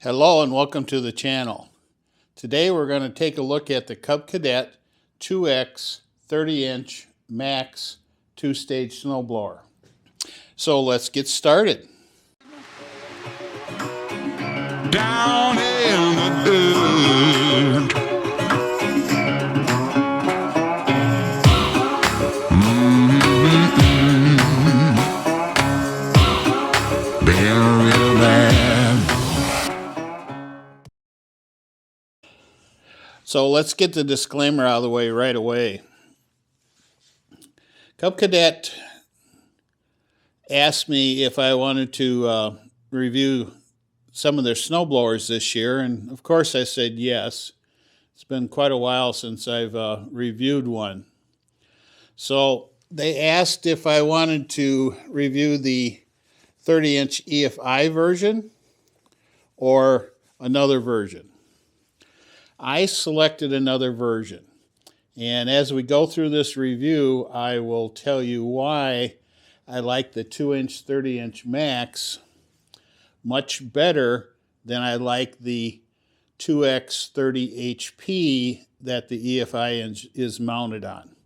Hello and welcome to the channel. Today we're going to take a look at the Cub Cadet 2X 30-inch max 2-stage snowblower. So let's get started. Down in the dirt. Been real bad. So let's get the disclaimer out of the way right away. Cub Cadet asked me if I wanted to review some of their snowblowers this year, and of course I said yes. It's been quite a while since I've reviewed one. So they asked if I wanted to review the 30-inch EFI version or another version. I selected another version. And as we go through this review, I will tell you why I like the 2-inch 30-inch max much better than I like the 2X 30 HP that the EFI is mounted on.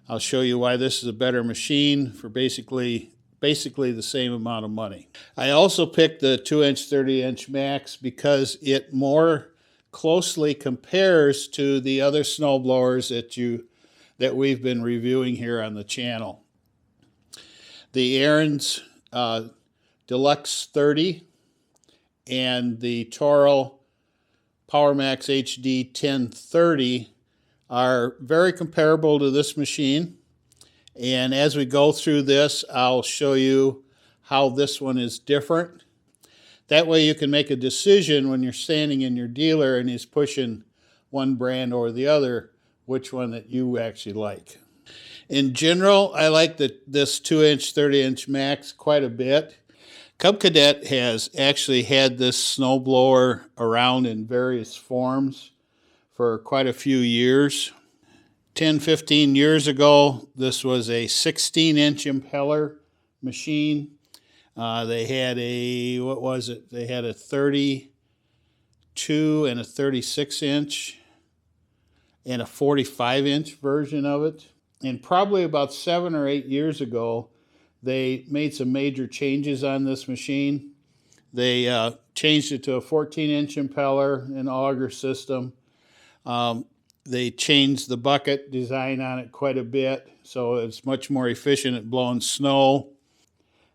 I'll show you why this is a better machine for basically the same amount of money. I also picked the 2-inch 30-inch max because it more closely compares to the other snowblowers that we've been reviewing here on the channel. The Ariens Deluxe 30 and the Toro PowerMax HD 1030 are very comparable to this machine. And as we go through this, I'll show you how this one is different. That way you can make a decision when you're standing in your dealer and he's pushing one brand or the other, which one that you actually like. In general, I like this 2-inch 30-inch max quite a bit. Cub Cadet has actually had this snowblower around in various forms for quite a few years. 10-15 years ago, this was a 16-inch impeller machine. They had a, what was it? They had a 32 and a 36-inch and a 45-inch version of it. And probably about 7 or 8 years ago, they made some major changes on this machine. They changed it to a 14-inch impeller and auger system. They changed the bucket design on it quite a bit, so it's much more efficient at blowing snow.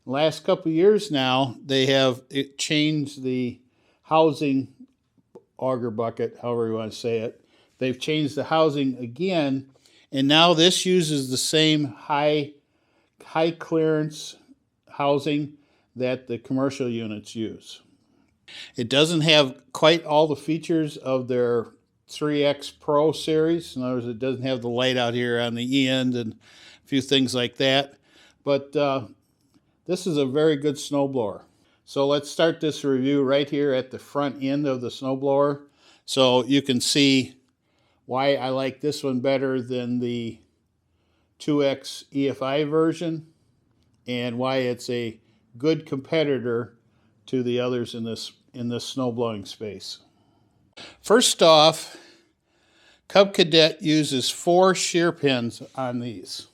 Last couple of years now, they have changed the housing, auger bucket, however you want to say it. They've changed the housing again, and now this uses the same high clearance housing that the commercial units use. It doesn't have quite all the features of their 3X Pro series. In other words, it doesn't have the light out here on the end and a few things like that. But this is a very good snowblower. So let's start this review right here at the front end of the snowblower, so you can see why I like this one better than the 2X EFI version and why it's a good competitor to the others in this snowblowing space. First off, Cub Cadet uses 4 shear pins on these.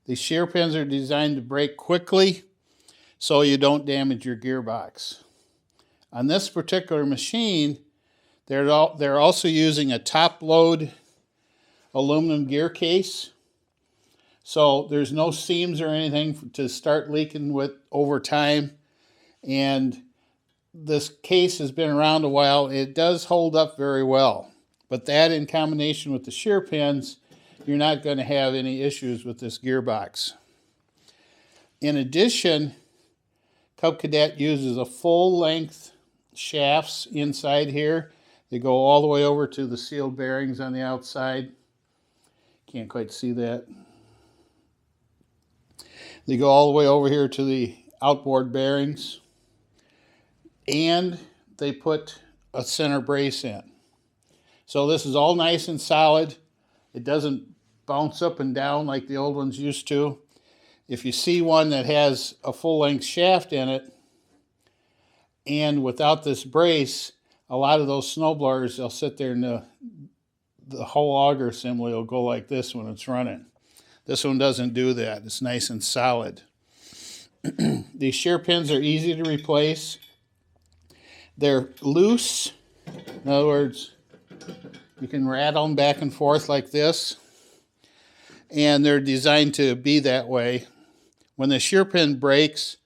These shear pins are designed to break quickly so you don't damage your gearbox. On this particular machine, they're also using a top-load aluminum gear case. So there's no seams or anything to start leaking with over time. And this case has been around a while. It does hold up very well. But that in combination with the shear pins, you're not going to have any issues with this gearbox. In addition, Cub Cadet uses a full-length shafts inside here. They go all the way over to the sealed bearings on the outside. Can't quite see that. They go all the way over here to the outboard bearings. And they put a center brace in. So this is all nice and solid. It doesn't bounce up and down like the old ones used to. If you see one that has a full-length shaft in it And without this brace, a lot of those snowblowers, they'll sit there and the whole auger assembly will go like this when it's running. This one doesn't do that. It's nice and solid. These shear pins are easy to replace. They're loose. In other words, you can rattle them back and forth like this. And they're designed to be that way. When the shear pin breaks,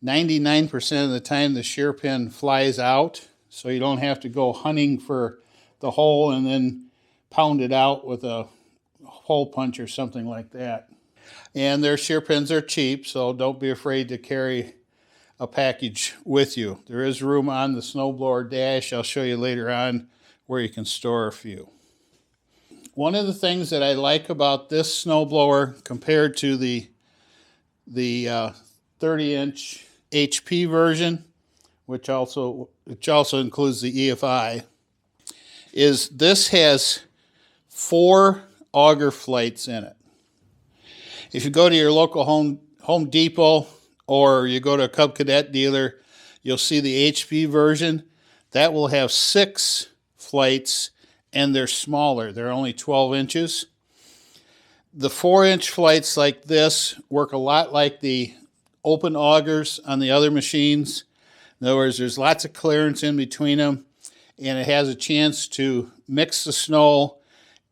99% of the time the shear pin flies out, so you don't have to go hunting for the hole and then pound it out with a hole punch or something like that. And their shear pins are cheap, so don't be afraid to carry a package with you. There is room on the snowblower dash. I'll show you later on where you can store a few. One of the things that I like about this snowblower compared to the 30-inch HP version, which also includes the EFI, is this has 4 auger flights in it. If you go to your local Home Depot or you go to a Cub Cadet dealer, you'll see the HP version. That will have 6 flights, and they're smaller. They're only 12 inches. The 4-inch flights like this work a lot like the open augers on the other machines. In other words, there's lots of clearance in between them, and it has a chance to mix the snow,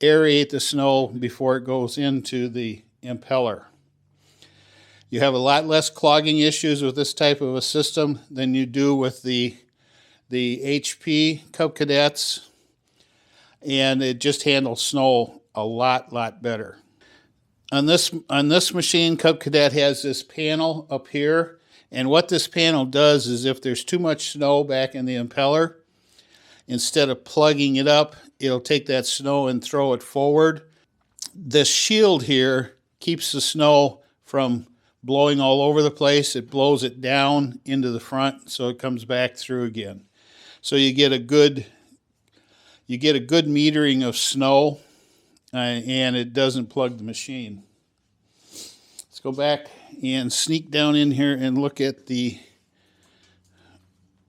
aerate the snow before it goes into the impeller. You have a lot less clogging issues with this type of a system than you do with the HP Cub Cadets, and it just handles snow a lot better. On this machine, Cub Cadet has this panel up here, and what this panel does is if there's too much snow back in the impeller, instead of plugging it up, it'll take that snow and throw it forward. This shield here keeps the snow from blowing all over the place. It blows it down into the front so it comes back through again. So you get a good metering of snow, and it doesn't plug the machine. Let's go back and sneak down in here and look at the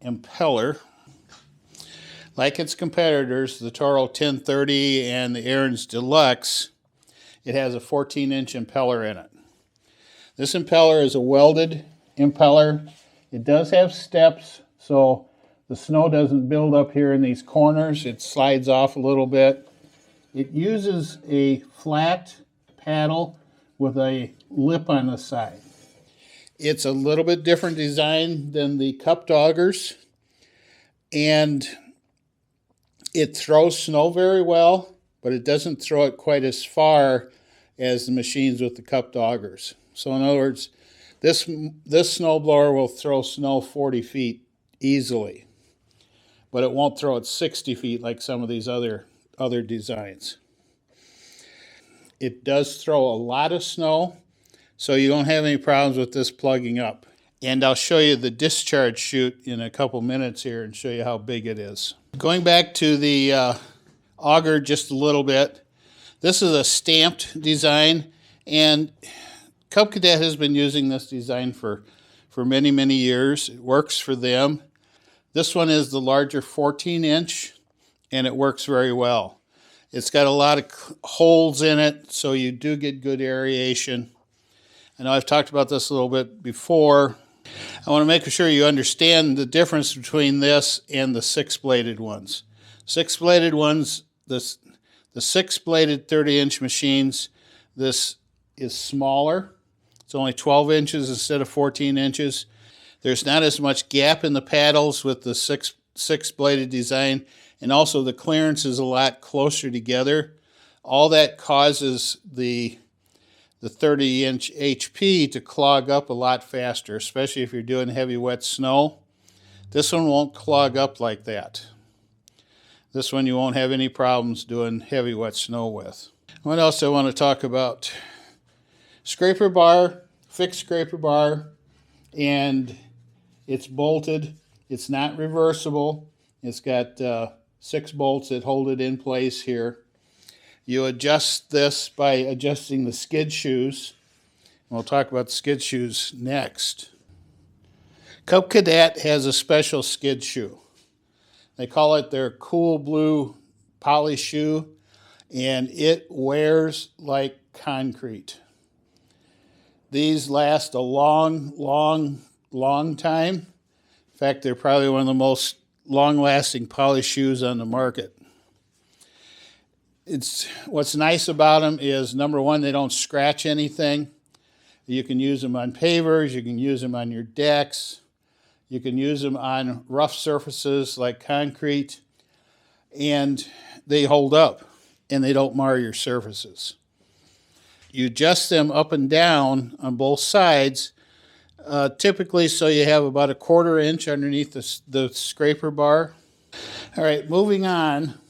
impeller. Like its competitors, the Toro 1030 and the Aaron's Deluxe, it has a 14-inch impeller in it. This impeller is a welded impeller. It does have steps, so the snow doesn't build up here in these corners. It slides off a little bit. It uses a flat paddle with a lip on the side. It's a little bit different design than the cupped augers, and it throws snow very well, but it doesn't throw it quite as far as the machines with the cupped augers. So in other words, this snowblower will throw snow 40 feet easily, but it won't throw it 60 feet like some of these other designs. It does throw a lot of snow, so you don't have any problems with this plugging up. And I'll show you the discharge chute in a couple minutes here and show you how big it is. Going back to the auger just a little bit, this is a stamped design, and Cub Cadet has been using this design for many years. It works for them. This one is the larger 14-inch, and it works very well. It's got a lot of holes in it, so you do get good aeration. I know I've talked about this a little bit before. I want to make sure you understand the difference between this and the 6-bladed ones. 6-bladed ones, the 6-bladed 30-inch machines, this is smaller. It's only 12 inches instead of 14 inches. There's not as much gap in the paddles with the six-bladed design, and also the clearance is a lot closer together. All that causes the 30-inch HP to clog up a lot faster, especially if you're doing heavy wet snow. This one won't clog up like that. This one you won't have any problems doing heavy wet snow with. What else I want to talk about? Scraper bar, fixed scraper bar, and it's bolted. It's not reversible. It's got 6 bolts that hold it in place here. You adjust this by adjusting the skid shoes. We'll talk about the skid shoes next. Cub Cadet has a special skid shoe. They call it their cool blue poly shoe, and it wears like concrete. These last a long, long, long time. In fact, they're probably one of the most long-lasting poly shoes on the market. What's nice about them is, number one, they don't scratch anything. You can use them on pavers, you can use them on your decks, you can use them on rough surfaces like concrete, and they hold up and they don't mar your surfaces. You adjust them up and down on both sides, typically so you have about 1/4 inch underneath the scraper bar. All right, moving on.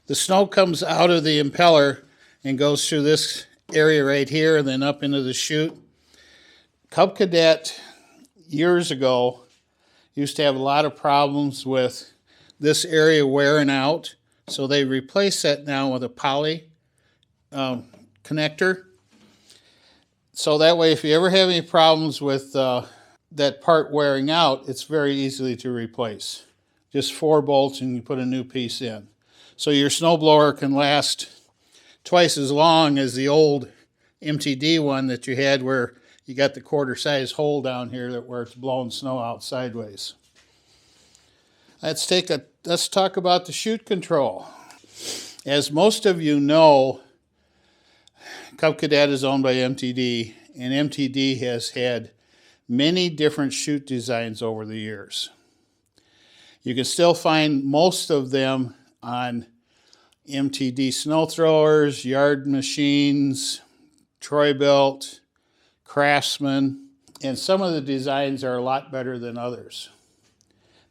The snow comes out of the impeller and goes through this area right here and then up into the chute. Cub Cadet, years ago, used to have a lot of problems with this area wearing out, so they replaced that now with a poly connector. So that way, if you ever have any problems with that part wearing out, it's very easily to replace. Just 4 bolts and you put a new piece in. So your snowblower can last twice as long as the old MTD one that you had, where you got the 1/4 size hole down here where it's blowing snow out sideways. Let's talk about the chute control. As most of you know, Cub Cadet is owned by MTD, and MTD has had many different chute designs over the years. You can still find most of them on MTD snow throwers, yard machines, Troy-Bilt, Craftsman, and some of the designs are a lot better than others.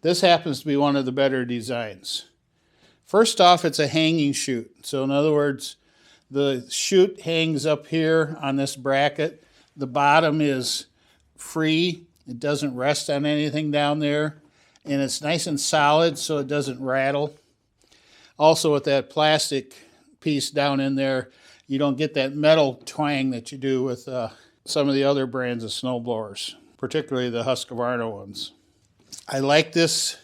This happens to be one of the better designs. First off, it's a hanging chute. So in other words, the chute hangs up here on this bracket. The bottom is free. It doesn't rest on anything down there. And it's nice and solid so it doesn't rattle. Also, with that plastic piece down in there, you don't get that metal twang that you do with some of the other brands of snowblowers, particularly the Husqvarna ones. I like this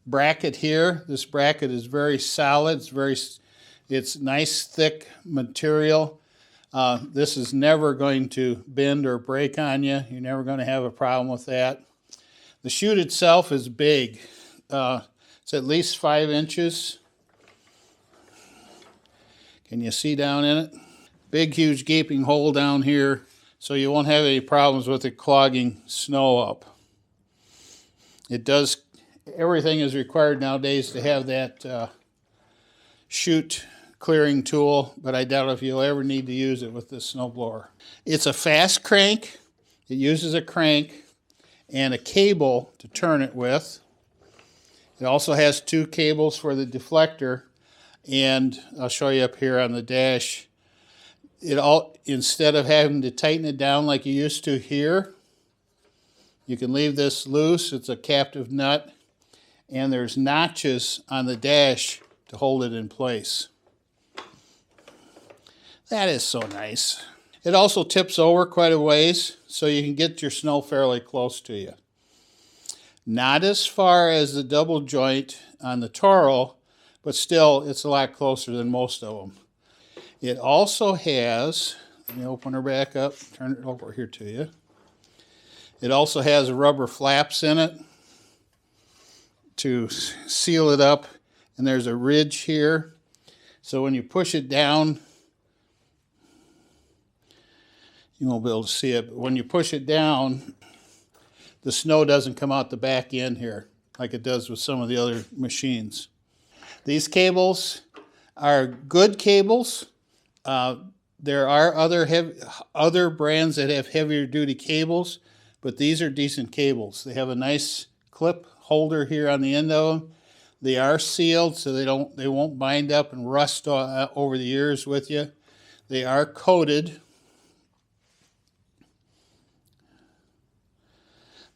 bracket here. This bracket is very solid. It's nice, thick material. This is never going to bend or break on you. You're never going to have a problem with that. The chute itself is big. It's at least 5 inches. Can you see down in it? Big, huge gaping hole down here, so you won't have any problems with it clogging snow up. Everything is required nowadays to have that chute clearing tool, but I doubt if you'll ever need to use it with this snowblower. It's a fast crank. It uses a crank and a cable to turn it with. It also has 2 cables for the deflector, and I'll show you up here on the dash. Instead of having to tighten it down like you used to here, you can leave this loose. It's a captive nut, and there's notches on the dash to hold it in place. That is so nice. It also tips over quite a ways, so you can get your snow fairly close to you. Not as far as the double joint on the Toro, but still it's a lot closer than most of them. It also has, let me open her back up, turn it over here to you. It also has rubber flaps in it to seal it up, and there's a ridge here. So when you push it down, you won't be able to see it, but when you push it down, the snow doesn't come out the back end here like it does with some of the other machines. These cables are good cables. There are other brands that have heavier duty cables, but these are decent cables. They have a nice clip holder here on the end of them. They are sealed, so they won't bind up and rust over the years with you. They are coated.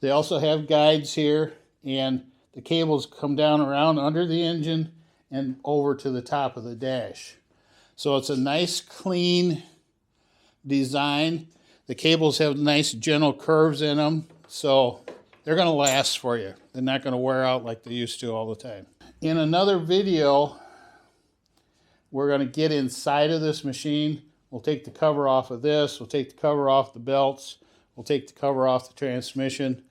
They also have guides here, and the cables come down around under the engine and over to the top of the dash. So it's a nice, clean design. The cables have nice gentle curves in them, so they're going to last for you. They're not going to wear out like they used to all the time. In another video, we're going to get inside of this machine. We'll take the cover off of this. We'll take the cover off the belts. We'll take the cover off the transmission.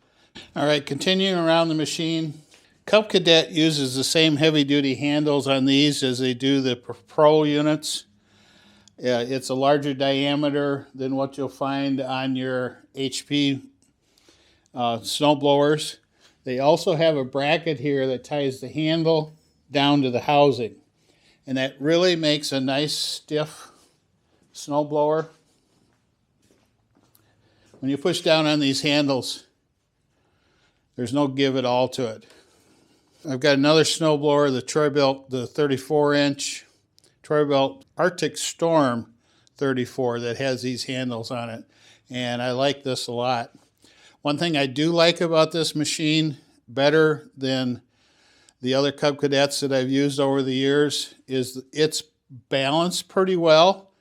All right, continuing around the machine. Cub Cadet uses the same heavy-duty handles on these as they do the Pro units. It's a larger diameter than what you'll find on your HP snowblowers. They also have a bracket here that ties the handle down to the housing. And that really makes a nice stiff snowblower. When you push down on these handles, there's no give at all to it. I've got another snowblower, the Troy-Bilt, the 34-inch Troy-Bilt Arctic Storm 34 that has these handles on it. And I like this a lot. One thing I do like about this machine, better than the other Cub Cadets that I've used over the years, is it's balanced pretty well.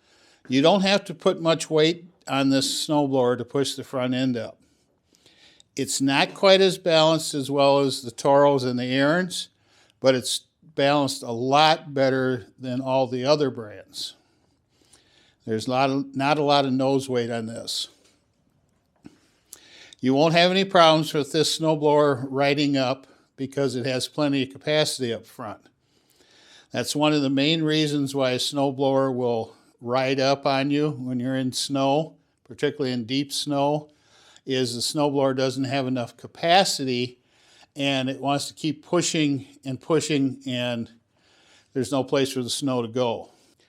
You don't have to put much weight on this snowblower to push the front end up. It's not quite as balanced as well as the Toros and the Aarons, but it's balanced a lot better than all the other brands. There's not a lot of nose weight on this. You won't have any problems with this snowblower riding up because it has plenty of capacity up front. That's one of the main reasons why a snowblower will ride up on you when you're in snow, particularly in deep snow, is the snowblower doesn't have enough capacity and it wants to keep pushing and pushing, and there's no place for the snow to go.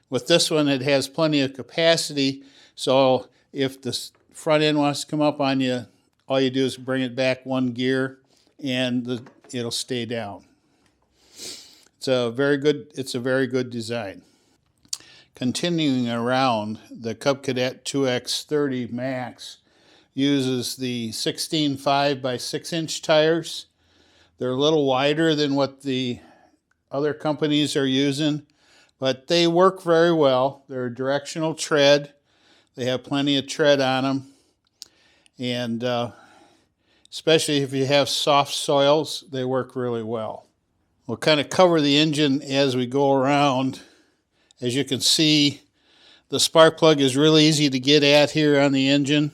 With this one, it has plenty of capacity, so if the front end wants to come up on you, all you do is bring it back one gear and it'll stay down. It's a very good design. Continuing around, the Cub Cadet 2X30 Max uses the 16.5 by 6-inch tires. They're a little wider than what the other companies are using, but they work very well. They're a directional tread. They have plenty of tread on them, and especially if you have soft soils, they work really well. We'll kind of cover the engine as we go around. As you can see, the spark plug is really easy to get at here on the engine.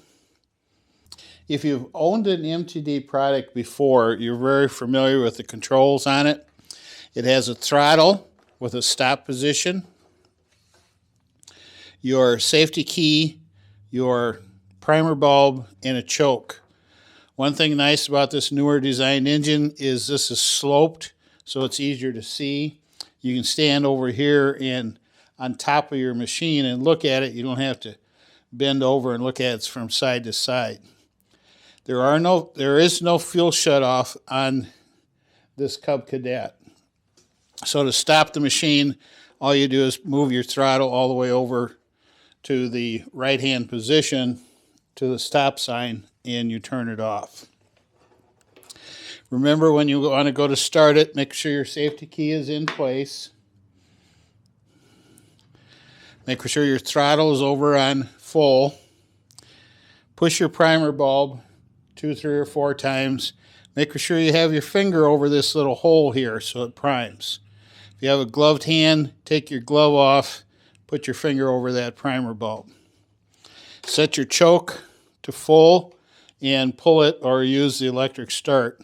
If you've owned an MTD product before, you're very familiar with the controls on it. It has a throttle with a stop position, your safety key, your primer bulb, and a choke. One thing nice about this newer design engine is this is sloped, so it's easier to see. You can stand over here and on top of your machine and look at it. You don't have to bend over and look at it from side to side. There is no fuel shutoff on this Cub Cadet. So to stop the machine, all you do is move your throttle all the way over to the right-hand position to the stop sign and you turn it off. Remember, when you want to go to start it, make sure your safety key is in place. Make sure your throttle is over on full. Push your primer bulb 2, 3, or 4 times. Make sure you have your finger over this little hole here so it primes. If you have a gloved hand, take your glove off, put your finger over that primer bulb. Set your choke to full and pull it or use the electric start.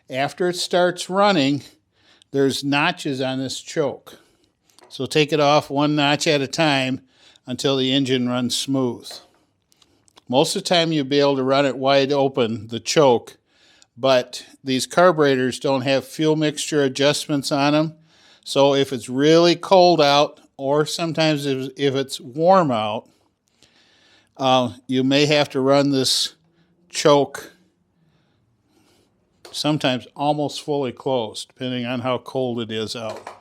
After it starts running, there's notches on this choke. So take it off one notch at a time until the engine runs smooth. Most of the time you'll be able to run it wide open, the choke, but these carburetors don't have fuel mixture adjustments on them. So if it's really cold out, or sometimes if it's warm out, you may have to run this choke sometimes almost fully closed, depending on how cold it is out.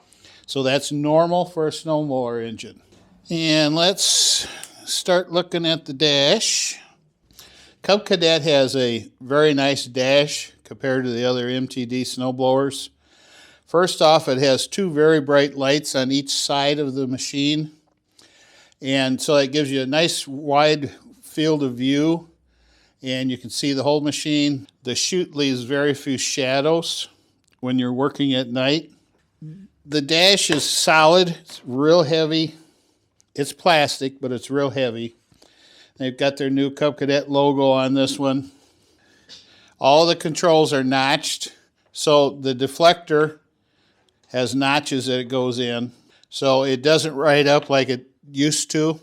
So that's normal for a snowblower engine. And let's start looking at the dash. Cub Cadet has a very nice dash compared to the other MTD snowblowers. First off, it has 2 very bright lights on each side of the machine. And so that gives you a nice wide field of view, and you can see the whole machine. The chute leaves very few shadows when you're working at night. The dash is solid, it's real heavy. It's plastic, but it's real heavy. They've got their new Cub Cadet logo on this one. All the controls are notched, so the deflector has notches that it goes in, so it doesn't ride up like it used to.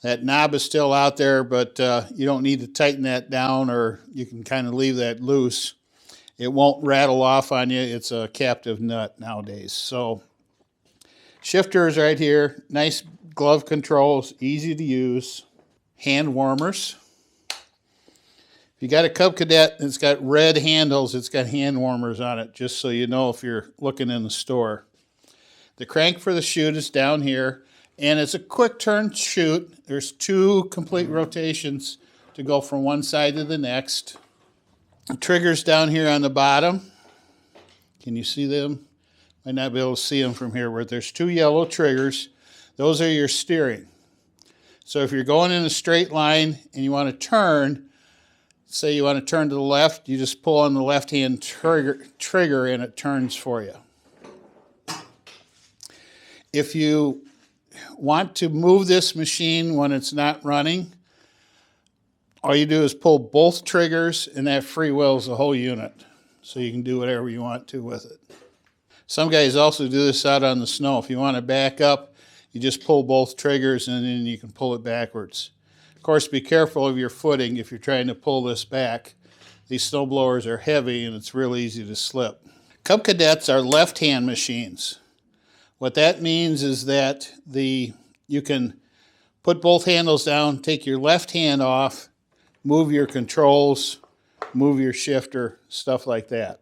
That knob is still out there, but you don't need to tighten that down, or you can kind of leave that loose. It won't rattle off on you. It's a captive nut nowadays. So shifters right here, nice glove controls, easy to use. Hand warmers. If you got a Cub Cadet and it's got red handles, it's got hand warmers on it, just so you know if you're looking in the store. The crank for the chute is down here, and it's a quick turn chute. There's 2 complete rotations to go from one side to the next. The trigger's down here on the bottom. Can you see them? Might not be able to see them from here, where there's 2 yellow triggers. Those are your steering. So if you're going in a straight line and you want to turn, say you want to turn to the left, you just pull on the left-hand trigger and it turns for you. If you want to move this machine when it's not running, all you do is pull both triggers and that freewheels the whole unit. So you can do whatever you want to with it. Some guys also do this out on the snow. If you want to back up, you just pull both triggers and then you can pull it backwards. Of course, be careful of your footing if you're trying to pull this back. These snowblowers are heavy and it's real easy to slip. Cub Cadets are left-hand machines. What that means is that you can put both handles down, take your left hand off, move your controls, move your shifter, stuff like that.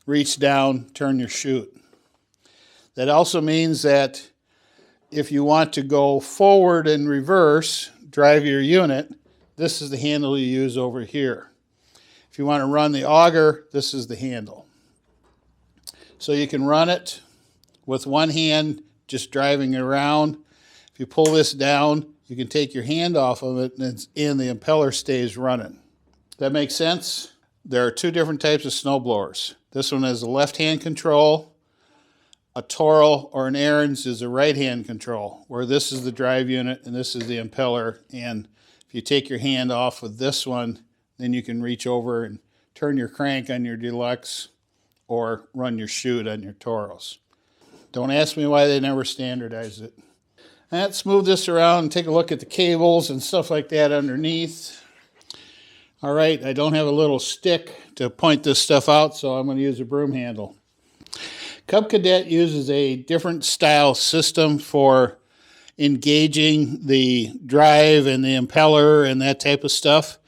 Reach down, turn your chute. That also means that if you want to go forward and reverse, drive your unit, this is the handle you use over here. If you want to run the auger, this is the handle. So you can run it with one hand, just driving it around. If you pull this down, you can take your hand off of it and the impeller stays running. That makes sense? There are 2 different types of snowblowers. This one has a left-hand control. A Toro or an Aaron's is a right-hand control, where this is the drive unit and this is the impeller. And if you take your hand off of this one, then you can reach over and turn your crank on your Deluxe or run your chute on your Toros. Don't ask me why they never standardized it. Let's move this around and take a look at the cables and stuff like that underneath. All right, I don't have a little stick to point this stuff out, so I'm going to use a broom handle. Cub Cadet uses a different style system for engaging the drive and the impeller and that type of stuff.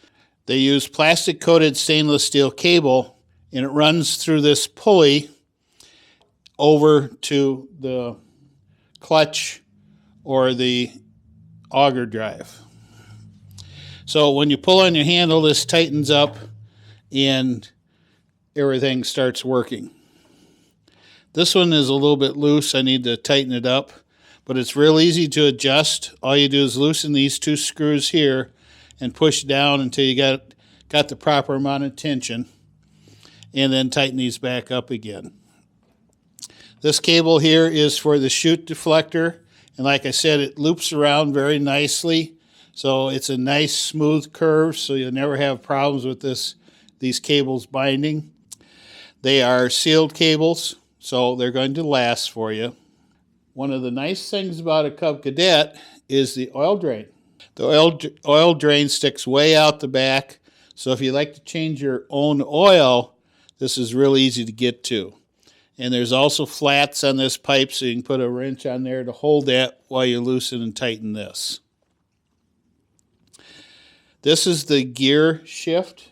They use plastic-coated stainless steel cable, and it runs through this pulley over to the clutch or the auger drive. So when you pull on your handle, this tightens up and everything starts working. This one is a little bit loose. I need to tighten it up, but it's real easy to adjust. All you do is loosen these 2 screws here and push down until you got the proper amount of tension, and then tighten these back up again. This cable here is for the chute deflector, and like I said, it loops around very nicely, so it's a nice smooth curve, so you'll never have problems with these cables binding. They are sealed cables, so they're going to last for you. One of the nice things about a Cub Cadet is the oil drain. The oil drain sticks way out the back, so if you like to change your own oil, this is real easy to get to. And there's also flats on this pipe, so you can put a wrench on there to hold that while you loosen and tighten this. This is the gear shift.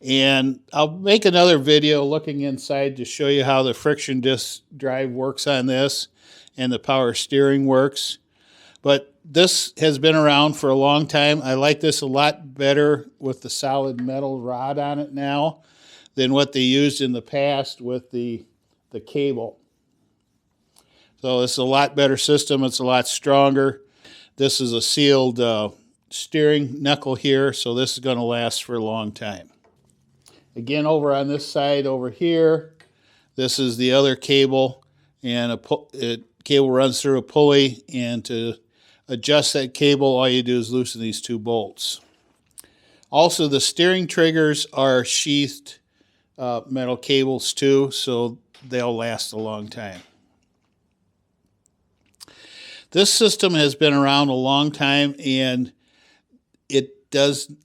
And I'll make another video looking inside to show you how the friction disc drive works on this and the power steering works. But this has been around for a long time. I like this a lot better with the solid metal rod on it now than what they used in the past with the cable. So it's a lot better system. It's a lot stronger. This is a sealed steering knuckle here, so this is going to last for a long time. Again, over on this side over here, this is the other cable, and a cable runs through a pulley, and to adjust that cable, all you do is loosen these two bolts. Also, the steering triggers are sheathed metal cables too, so they'll last a long time. This system has been around a long time, and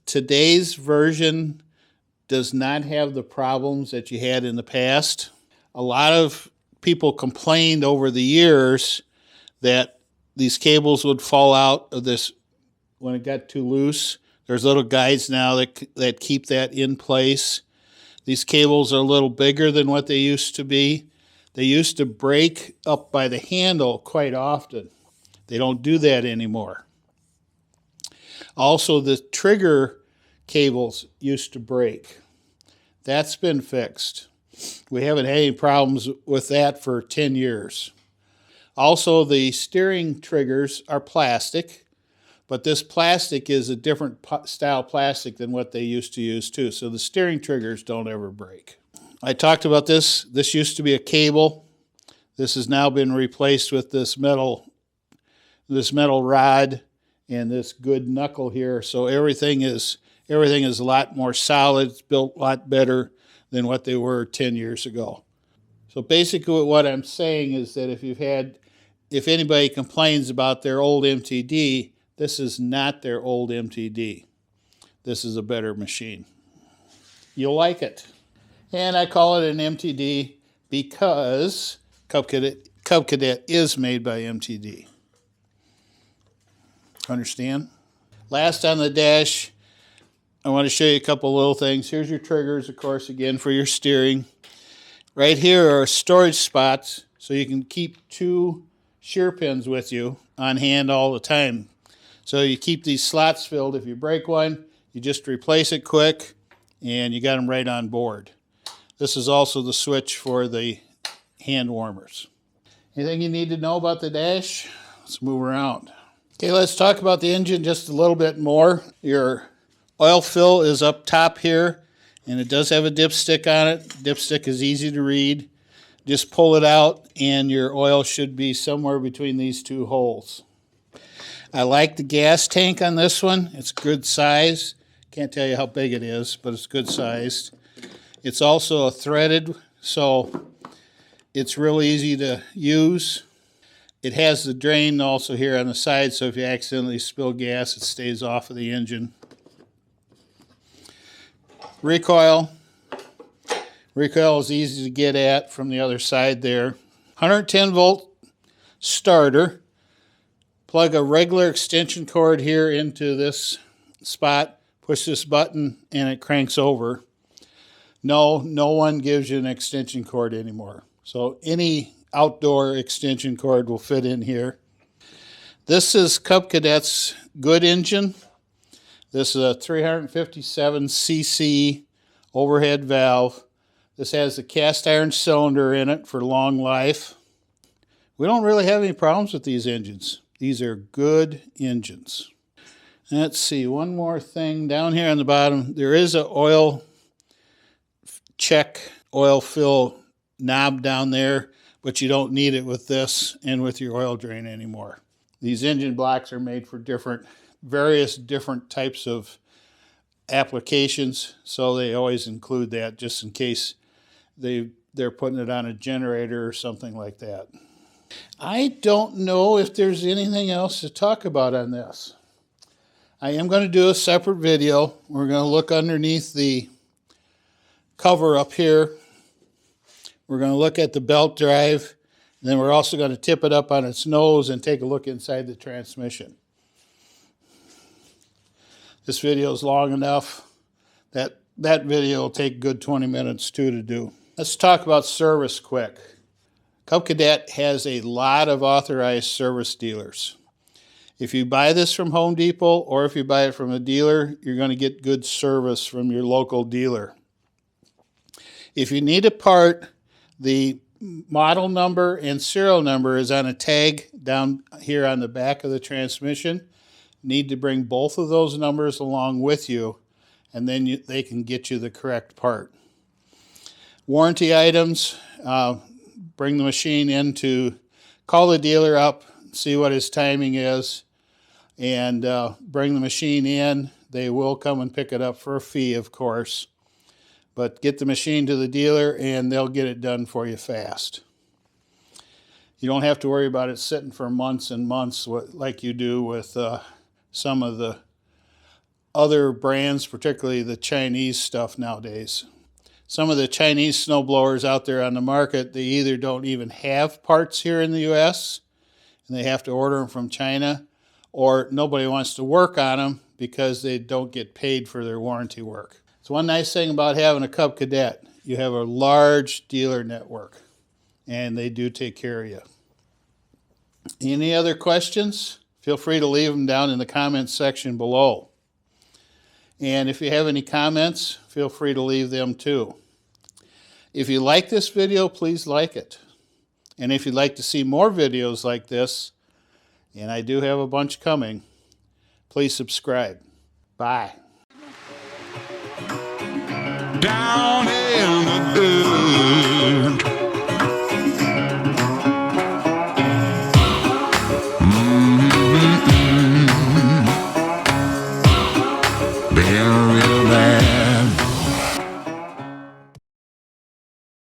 today's version does not have the problems that you had in the past. A lot of people complained over the years that these cables would fall out of this when it got too loose. There's little guides now that keep that in place. These cables are a little bigger than what they used to be. They used to break up by the handle quite often. They don't do that anymore. Also, the trigger cables used to break. That's been fixed. We haven't had any problems with that for 10 years. Also, the steering triggers are plastic, but this plastic is a different style plastic than what they used to use too. So the steering triggers don't ever break. I talked about this. This used to be a cable. This has now been replaced with this metal rod and this good knuckle here. So everything is a lot more solid. It's built a lot better than what they were 10 years ago. So basically what I'm saying is that if anybody complains about their old MTD, this is not their old MTD. This is a better machine. You'll like it. And I call it an MTD because Cub Cadet is made by MTD. Understand? Last on the dash, I want to show you a couple little things. Here's your triggers, of course, again, for your steering. Right here are storage spots, so you can keep 2 shear pins with you on hand all the time. So you keep these slots filled. If you break one, you just replace it quick, and you got them right on board. This is also the switch for the hand warmers. Anything you need to know about the dash? Let's move around. Okay, let's talk about the engine just a little bit more. Your oil fill is up top here, and it does have a dipstick on it. Dipstick is easy to read. Just pull it out, and your oil should be somewhere between these 2 holes. I like the gas tank on this one. It's good size. Can't tell you how big it is, but it's good sized. It's also a threaded, so it's really easy to use. It has the drain also here on the side, so if you accidentally spill gas, it stays off of the engine. Recoil. Recoil is easy to get at from the other side there. 110 volt starter. Plug a regular extension cord here into this spot. Push this button and it cranks over. No one gives you an extension cord anymore. So any outdoor extension cord will fit in here. This is Cub Cadet's good engine. This is a 357cc overhead valve. This has a cast iron cylinder in it for long life. We don't really have any problems with these engines. These are good engines. Let's see, one more thing down here on the bottom. There is an oil check, oil fill knob down there, but you don't need it with this and with your oil drain anymore. These engine blocks are made for various different types of applications, so they always include that just in case they're putting it on a generator or something like that. I don't know if there's anything else to talk about on this. I am going to do a separate video. We're going to look underneath the cover up here. We're going to look at the belt drive. And then we're also going to tip it up on its nose and take a look inside the transmission. This video is long enough. That video will take a good 20 minutes too to do. Let's talk about service quick. Cub Cadet has a lot of authorized service dealers. If you buy this from Home Depot or if you buy it from a dealer, you're going to get good service from your local dealer. If you need a part, the model number and serial number is on a tag down here on the back of the transmission. Need to bring both of those numbers along with you, and then they can get you the correct part. Warranty items, bring the machine in to call the dealer up, see what his timing is, and bring the machine in. They will come and pick it up for a fee, of course. But get the machine to the dealer and they'll get it done for you fast. You don't have to worry about it sitting for months and months like you do with some of the other brands, particularly the Chinese stuff nowadays. Some of the Chinese snowblowers out there on the market, they either don't even have parts here in the US and they have to order them from China, or nobody wants to work on them because they don't get paid for their warranty work. So one nice thing about having a Cub Cadet, you have a large dealer network, and they do take care of you. Any other questions? Feel free to leave them down in the comments section below. And if you have any comments, feel free to leave them too. If you like this video, please like it. And if you'd like to see more videos like this, and I do have a bunch coming, please subscribe. Bye. Down